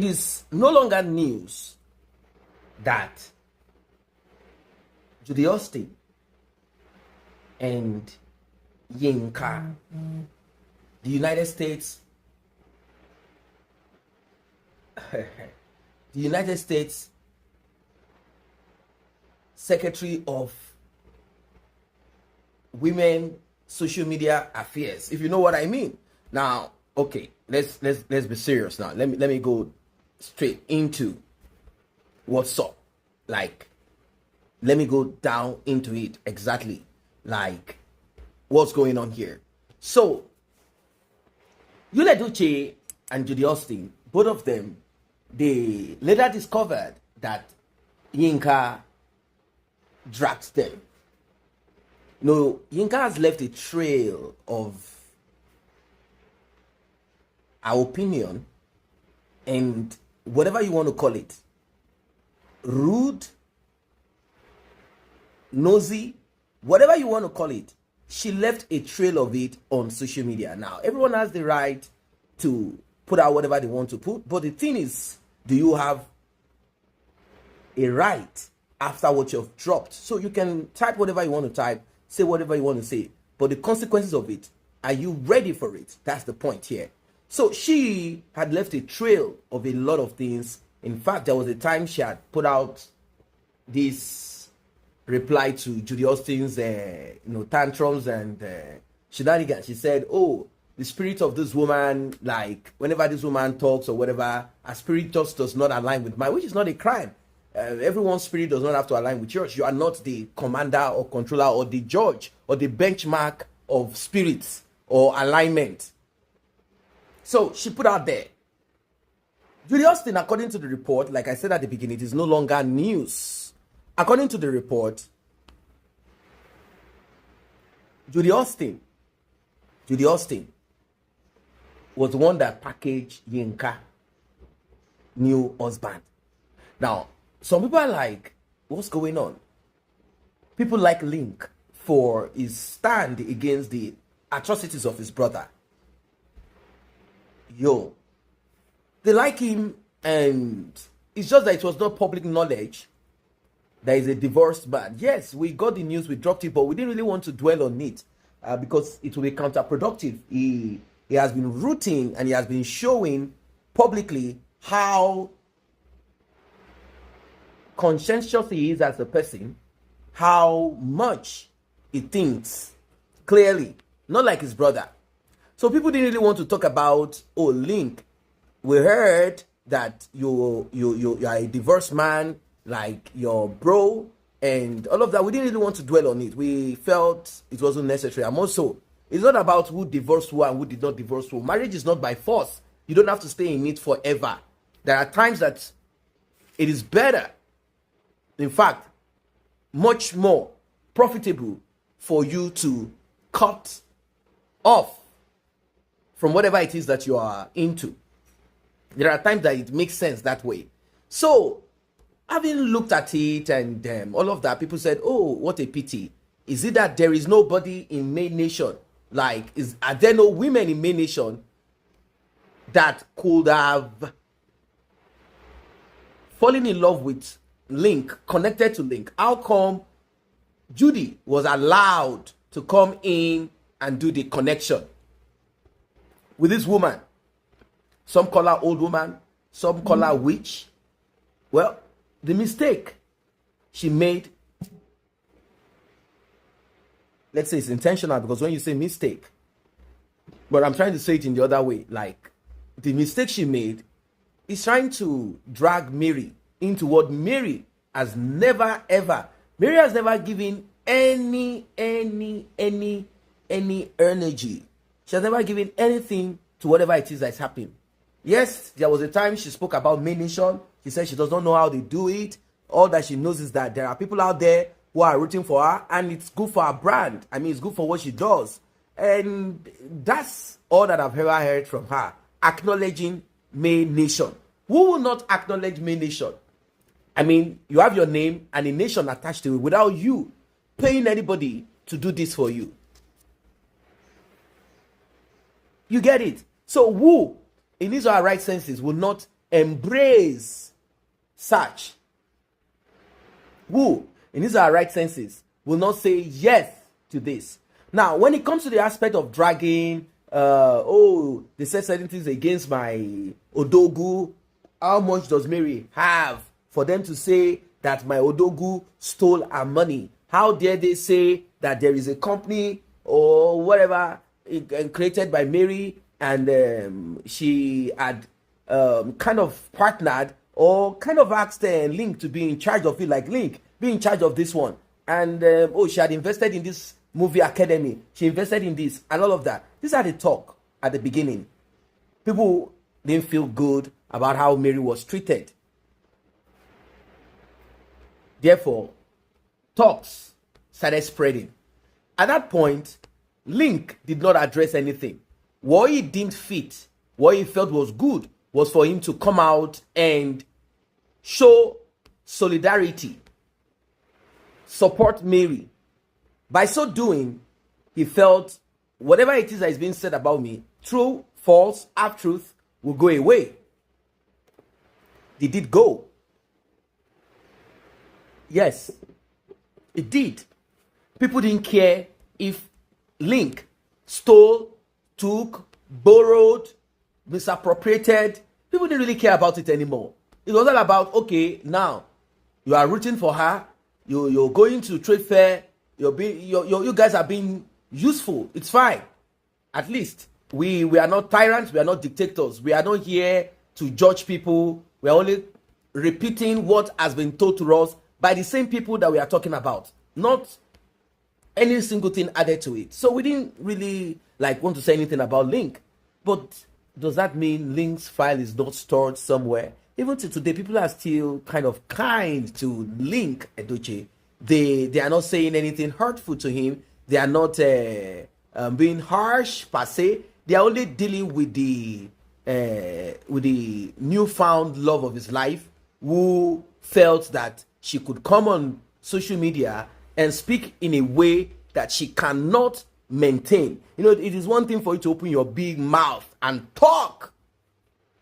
it is no longer news that Judy Austin and Yinka, the United States, the United States Secretary of Women Social Media Affairs, if you know what I mean. Now, okay, let's be serious now. Let me go straight into what's up. Like, let me go down into it exactly, like what's going on here. So, Edochie and Judy Austin, both of them, they later discovered that Yinka dragged them. No, Yinka has left a trail of our opinion and whatever you want to call it, rude, nosy, whatever you want to call it. She left a trail of it on social media. Now, everyone has the right to put out whatever they want to put, but the thing is, do you have a right after what you've dropped? So you can type whatever you want to type, say whatever you want to say, but the consequences of it, are you ready for it? That's the point here. So she had left a trail of a lot of things. In fact, there was a time she had put out this reply to Judy Austin's tantrums and shenanigans. She said, oh, the spirit of this woman, like whenever this woman talks or whatever, her spirit just does not align with mine, which is not a crime. Everyone's spirit does not have to align with yours. You are not the commander or controller or the judge or the benchmark of spirits or alignment. So she put out there, Judy Austin, according to the report, like I said at the beginning, it is no longer news. According to the report, Judy Austin was the one that packaged Yinka new husband. Now, some people are like, what's going on? People like Link for his stand against the atrocities of his brother. Yo, they like him, and it's just that it was not public knowledge there is a divorced man. Yes, we got the news, we dropped it, but we didn't really want to dwell on it because it will be counterproductive. He has been rooting and he has been showing publicly how conscientious he is as a person, how much he thinks clearly, not like his brother. So people didn't really want to talk about, oh, Link, we heard that you are a divorced man, like your bro, and all of that. We didn't really want to dwell on it. We felt it wasn't necessary. And also, it's not about who divorced who and who did not divorce who. Marriage is not by force. You don't have to stay in it forever. There are times that it is better, in fact, much more profitable for you to cut off from whatever it is that you are into. There are times that it makes sense that way. So, having looked at it and all of that, people said, oh, what a pity. Is it that there is nobody in May Nation? Like, are there no women in May Nation that could have fallen in love with Link, connected to Link? How come Judy was allowed to come in and do the connection with this woman? Some call her old woman, some call her witch. Well, the mistake she made, let's say it's intentional, because when you say mistake, but I'm trying to say it in the other way, like the mistake she made is trying to drag Mary into what Mary has never ever, Mary has never given any energy. She has never given anything to whatever it is that's happening. Yes, there was a time she spoke about May Nation. She said she does not know how they do it. All that she knows is that there are people out there who are rooting for her, and it's good for her brand. I mean, it's good for what she does. And that's all that I've ever heard from her, acknowledging May Nation. Who will not acknowledge May Nation? I mean, you have your name and a nation attached to it without you paying anybody to do this for you. You get it? So who, in his or her right senses, will not embrace such, who, in his right senses, will not say yes to this. Now, when it comes to the aspect of dragging, they said certain things against my Odogu, how much does Mary have for them to say that my Odogu stole her money? How dare they say that there is a company or whatever created by Mary, and she had kind of partnered or kind of asked Link to be in charge of it, like Link, be in charge of this one. And she had invested in this movie academy. She invested in this and all of that. These are the talk at the beginning. People didn't feel good about how Mary was treated. Therefore, talks started spreading. At that point, Link did not address anything. What he deemed fit, what he felt was good, was for him to come out and show solidarity, support Mary. By so doing, he felt whatever it is that is being said about me, true, false, half-truth, will go away. They did go. Yes, it did. People didn't care if Link stole, took, borrowed, misappropriated. People didn't really care about it anymore. It was all about, okay, now you are rooting for her, you're going to trade fair, you guys are being useful. It's fine. At least we are not tyrants, we are not dictators. We are not here to judge people. We are only repeating what has been told to us by the same people that we are talking about. Not any single thing added to it. So we didn't really want to say anything about Link. But does that mean Link's file is not stored somewhere? Even to today, people are still kind of kind to Link Edochie. They are not saying anything hurtful to him. They are not being harsh per se. They are only dealing with the newfound love of his life, who felt that she could come on social media and speak in a way that she cannot maintain. You know, it is one thing for you to open your big mouth and talk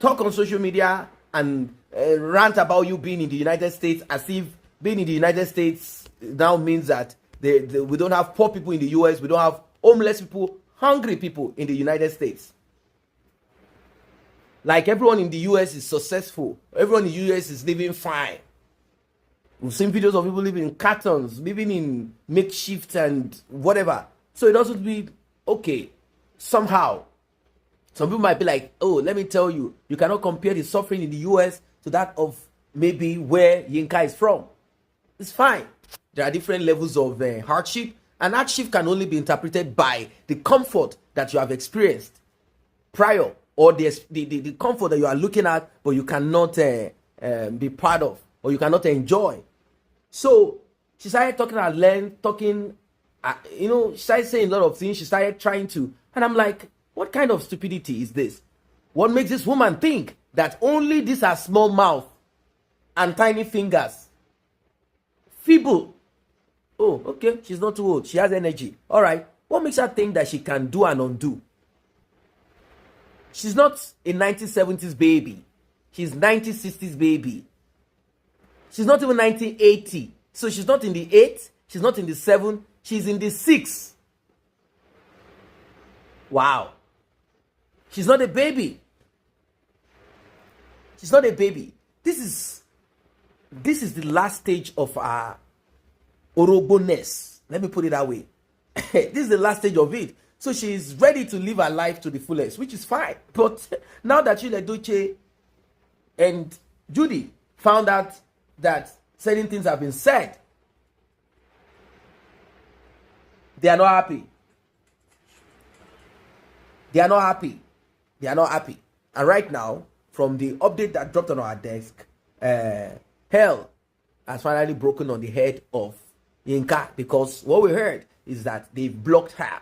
on social media and rant about you being in the United States, as if being in the United States now means that we don't have poor people in the US, we don't have homeless people, hungry people in the United States. Like everyone in the US is successful, everyone in the US is living fine. We've seen videos of people living in cartons, living in makeshift and whatever. So it also be okay. Somehow, some people might be like, oh, let me tell you, you cannot compare the suffering in the US to that of maybe where Yinka is from. It's fine. There are different levels of hardship, and hardship can only be interpreted by the comfort that you have experienced prior, or the comfort that you are looking at, but you cannot be part of, or you cannot enjoy. So she started talking at length, she started saying a lot of things. She started trying to, and I'm like, what kind of stupidity is this? What makes this woman think that only this has small mouth and tiny fingers? Feeble. Oh, okay, she's not too old. She has energy. All right. What makes her think that she can do and undo? She's not a 1970s baby. She's 1960s baby. She's not even 1980. So she's not in the 8. She's not in the 7. She's in the 6. Wow. She's not a baby. She's not a baby. This is the last stage of her orogboness. Let me put it that way. This is the last stage of it. So she's ready to live her life to the fullest, which is fine. But now that Edochie and Judy found out that certain things have been said, they are not happy. They are not happy. They are not happy. And right now, from the update that dropped on our desk, hell has finally broken on the head of Yinka, because what we heard is that they've blocked her.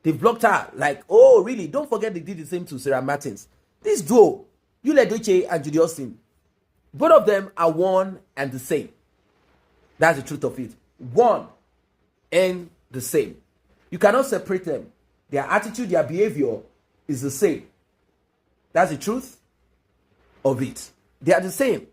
They've blocked her. Like, oh, really? Don't forget they did the same to Sarah Martins. This duo, Edochie and Judy Austin, both of them are one and the same. That's the truth of it. One and the same. You cannot separate them. Their attitude, their behavior is the same. That's the truth. of it. They are the same.